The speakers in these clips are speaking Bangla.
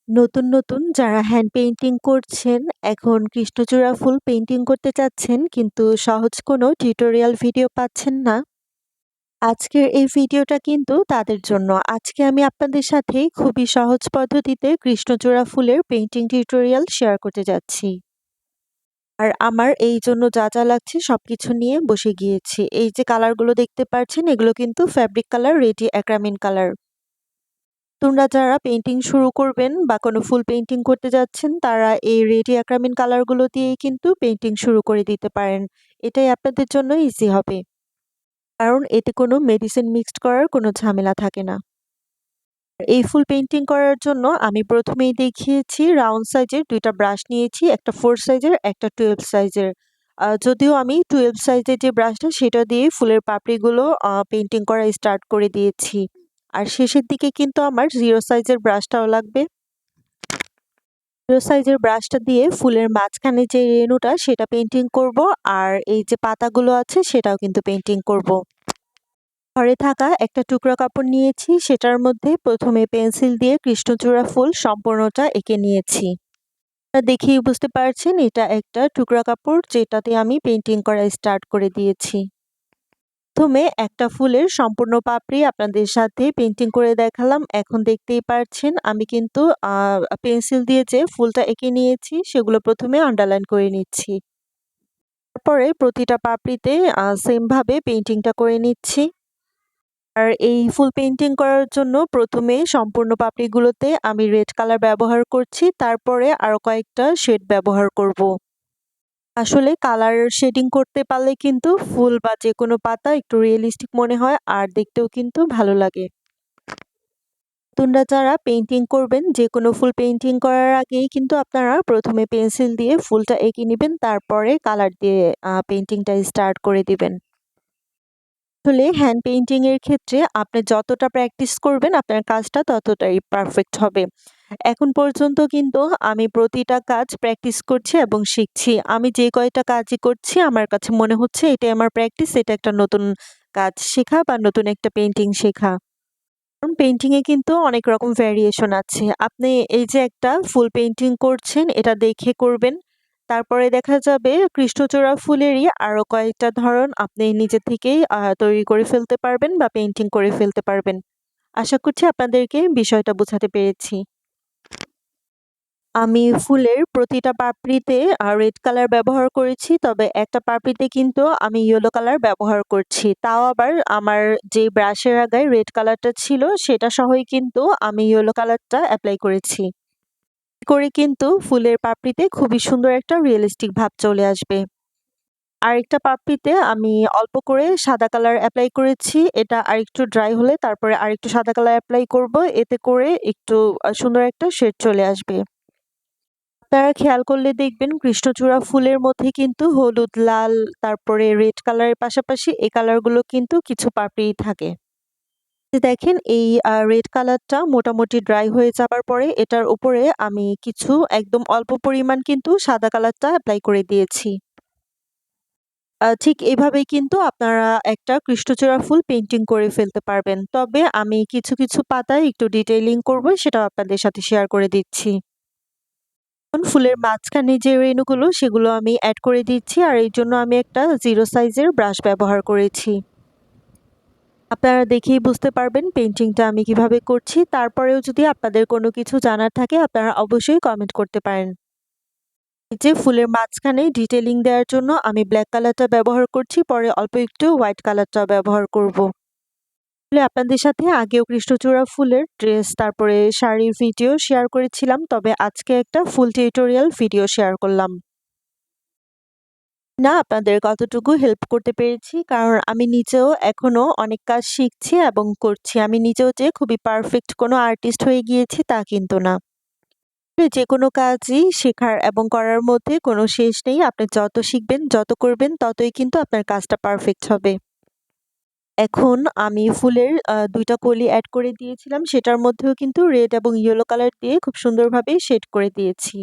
নতুন যারা হ্যান্ড পেইন্টিং করছেন, এখন কৃষ্ণচূড়া ফুল পেইন্টিং করতে চাচ্ছেন কিন্তু সহজ কোনো টিউটোরিয়াল ভিডিও পাচ্ছেন না। আজকের এই ভিডিওটা কিন্তু তাদের জন্য। আজকে আমি আপনাদের সাথে খুবই সহজ পদ্ধতিতে কৃষ্ণচূড়া ফুলের পেইন্টিং টিউটোরিয়াল শেয়ার করতে যাচ্ছি। আর আমার এই জন্য যা লাগছে সবকিছু নিয়ে বসে গিয়েছি। এই যে কালারগুলো দেখতে পাচ্ছেন এগুলো কিন্তু ফ্যাব্রিক কালার, রেডি অ্যাক্রামিন কালার। তোমরা যারা পেইন্টিং শুরু করবেন বা কোনো ফুল পেইন্টিং করতে যাচ্ছেন তারা এই রেডি অ্যাক্রামিন কালারগুলো দিয়েই কিন্তু পেইন্টিং শুরু করে দিতে পারেন। এটাই আপনাদের জন্য ইজি হবে। কারণ এতে কোনো মেডিসিন মিক্সড করার কোনো ঝামেলা থাকে না। এই ফুল পেইন্টিং করার জন্য আমি প্রথমেই দেখিয়েছি রাউন্ড সাইজের ২ টা ব্রাশ নিয়েছি, একটা 4 সাইজের, একটা 12 সাইজের। যদিও আমি 12 সাইজের যে ব্রাশটা সেটা দিয়ে ফুলের পাপড়িগুলো পেইন্টিং করা স্টার্ট করে দিয়েছি। আর শেষের দিকে কিন্তু আমার 0 সাইজের ব্রাশটাও লাগবে। 0 সাইজের ব্রাশটা দিয়ে ফুলের মাঝখানে যে রেণুটা সেটা পেইন্টিং করব, আর এই যে পাতাগুলো আছে সেটাও কিন্তু পেইন্টিং করব। ঘরে থাকা একটা টুকরা কাপড় নিয়েছি, সেটার মধ্যে প্রথমে পেন্সিল দিয়ে কৃষ্ণচূড়া ফুল সম্পূর্ণটা এঁকে নিয়েছি। দেখেই বুঝতে পারছেন এটা একটা টুকরা কাপড় যেটাতে আমি পেইন্টিং করা স্টার্ট করে দিয়েছি। প্রথমে একটা ফুলের সম্পূর্ণ পাপড়ি আপনাদের সাথে পেইন্টিং করে দেখালাম। এখন দেখতেই পারছেন আমি কিন্তু পেন্সিল দিয়ে যে ফুলটা এঁকে নিয়েছি সেগুলো প্রথমে আন্ডারলাইন করে নিচ্ছি। তারপরে প্রতিটা পাপড়িতে সেম ভাবে পেইন্টিংটা করে নিচ্ছি। আর এই ফুল পেইন্টিং করার জন্য প্রথমে সম্পূর্ণ পাপড়িগুলোতে আমি রেড কালার ব্যবহার করছি, তারপরে আরো কয়েকটা শেড ব্যবহার করব। আসলে কালার শেডিং করতে পারলে কিন্তু ফুল বা যেকোনো পাতা একটু রিয়েলিস্টিক মনে হয় আর দেখতেও কিন্তু ভালো লাগে। নতুনরা যারা পেইন্টিং করবেন, যেকোনো ফুল পেইন্টিং করার আগেই কিন্তু আপনারা প্রথমে পেন্সিল দিয়ে ফুলটা এঁকে নিবেন, তারপরে কালার দিয়ে পেইন্টিংটা স্টার্ট করে দিবেন। আসলে হ্যান্ড পেইন্টিং এর ক্ষেত্রে আপনি যতটা প্র্যাকটিস করবেন আপনার কাজটা ততটাই পারফেক্ট হবে। এখন পর্যন্ত কিন্তু আমি প্রতিটা কাজ প্র্যাকটিস করছি এবং শিখছি। আমি যে কয়টা কাজই করছি আমার কাছে মনে হচ্ছে এটাই আমার প্র্যাকটিস, এটা একটা নতুন কাজ শেখা বা নতুন একটা পেইন্টিং শেখা। কারণ পেইন্টিং এ কিন্তু অনেক রকম ভ্যারিয়েশন আছে। আপনি এই যে একটা ফুল পেইন্টিং করছেন এটা দেখে করবেন। তারপরে দেখা যাবে কৃষ্ণচূড়া ফুলেরই আরো কয়েকটা ধরন আপনি নিজে থেকেই তৈরি করে ফেলতে পারবেন বা পেইন্টিং করে ফেলতে পারবেন। আশা করছি আপনাদেরকে বিষয়টা বোঝাতে পেরেছি। আমি ফুলের প্রতিটা পাপড়িতে রেড কালার ব্যবহার করেছি। তবে একটা পাপড়িতে কিন্তু আমি ইয়েলো কালার ব্যবহার করছি। তাও আবার আমার যে ব্রাশের আগায় রেড কালারটা ছিল সেটা সহই কিন্তু আমি ইয়েলো কালারটা এপ্লাই করেছি। করে কিন্তু ফুলের পাপড়িতে খুবই সুন্দর একটা রিয়ালিস্টিক ভাব চলে আসবে। আরেকটা পাপড়িতে আমি অল্প করে সাদা কালার এপ্লাই করেছি। এটা আরেকটু ড্রাই হলে তারপরে আরেকটু সাদা কালার এপ্লাই করব। এতে করে একটু সুন্দর একটা শেড চলে আসবে। আপনারা খেয়াল করলে দেখবেন কৃষ্ণচূড়া ফুলের মধ্যে কিন্তু হলুদ, লাল, তারপরে রেড কালারের পাশাপাশি এই কালারগুলো কিন্তু কিছু পাপড়ি থাকে। দেখেন এই রেড কালারটা মোটামুটি ড্রাই হয়ে যাবার পরে এটার উপরে আমি কিছু একদম অল্প পরিমাণ কিন্তু সাদা কালারটা এপ্লাই করে দিয়েছি। ঠিক এভাবেই কিন্তু আপনারা একটা কৃষ্ণচূড়া ফুল পেইন্টিং করে ফেলতে পারবেন। তবে আমি কিছু পাতায় একটু ডিটেইলিং করব, সেটাও আপনাদের সাথে শেয়ার করে দিচ্ছি। ফুলের মাঝখানে যে রেণুগুলো সেগুলো আমি এড করে দিচ্ছি, আর এই জন্য আমি একটা 0 সাইজের ব্রাশ ব্যবহার করেছি। আপনারা দেখেই বুঝতে পারবেন পেইন্টিংটা আমি কিভাবে করছি। তারপরেও যদি আপনাদের কোনো কিছু জানার থাকে আপনারা অবশ্যই কমেন্ট করতে পারেন। এই যে ফুলের মাঝখানে ডিটেইলিং দেওয়ার জন্য আমি ব্ল্যাক কালারটা ব্যবহার করছি, পরে অল্প একটু হোয়াইট কালারটা ব্যবহার করব। আপনাদের সাথে আগেও কৃষ্ণচূড়া ফুলের ড্রেস তারপরে শাড়ির ভিডিও শেয়ার করেছিলাম, তবে আজকে একটা ফুল টিউটোরিয়াল ভিডিও শেয়ার করলাম। না আপনাদের কতটুকু হেল্প করতে পেরেছি, কারণ আমি নিজেও এখনো অনেক কাজ শিখছি এবং করছি। আমি নিজেও যে খুবই পারফেক্ট কোনো আর্টিস্ট হয়ে গিয়েছি তা কিন্তু না। যেকোনো কাজই শেখার এবং করার মধ্যে কোনো শেষ নেই। আপনি যত শিখবেন, যত করবেন ততই কিন্তু আপনার কাজটা পারফেক্ট হবে। এখন আমি ফুলের ২ টা কলি এড করে দিয়েছিলাম। সেটার মধ্যেও কিন্তু রেড এবং ইয়েলো কালার দিয়ে খুব সুন্দরভাবে শেড করে দিয়েছি।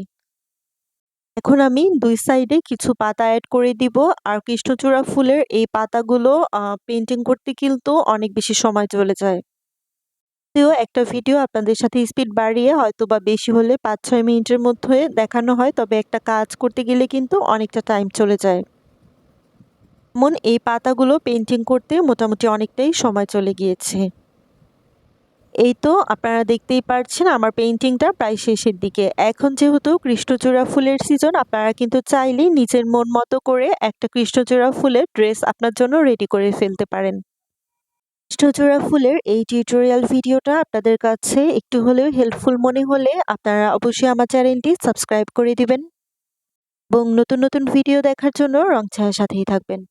এখন আমি ২ সাইডে কিছু পাতা এড করে দিব। আর কৃষ্ণচূড়া ফুলের এই পাতাগুলো পেইন্টিং করতে কিন্তু অনেক বেশি সময় চলে যায়। একটা ভিডিও আপনাদের সাথে স্পিড বাড়িয়ে হয়তোবা বেশি হলে ৫-৬ মিনিটের মধ্যে দেখানো হয়, তবে একটা কাজ করতে গেলে কিন্তু অনেকটা টাইম চলে যায়। যেমন এই পাতাগুলো পেইন্টিং করতে মোটামুটি অনেকটাই সময় চলে গিয়েছে। এই তো আপনারা দেখতেই পারছেন আমার পেইন্টিংটা প্রায় শেষের দিকে। এখন যেহেতু কৃষ্ণচূড়া ফুলের সিজন, আপনারা কিন্তু চাইলেই নিজের মন মতো করে একটা কৃষ্ণচূড়া ফুলের ড্রেস আপনার জন্য রেডি করে ফেলতে পারেন। কৃষ্ণচূড়া ফুলের এই টিউটোরিয়াল ভিডিওটা আপনাদের কাছে একটু হলেও হেল্পফুল মনে হলে আপনারা অবশ্যই আমার চ্যানেলটি সাবস্ক্রাইব করে দিবেন এবং নতুন নতুন ভিডিও দেখার জন্য রং ছায়ার সাথেই থাকবেন।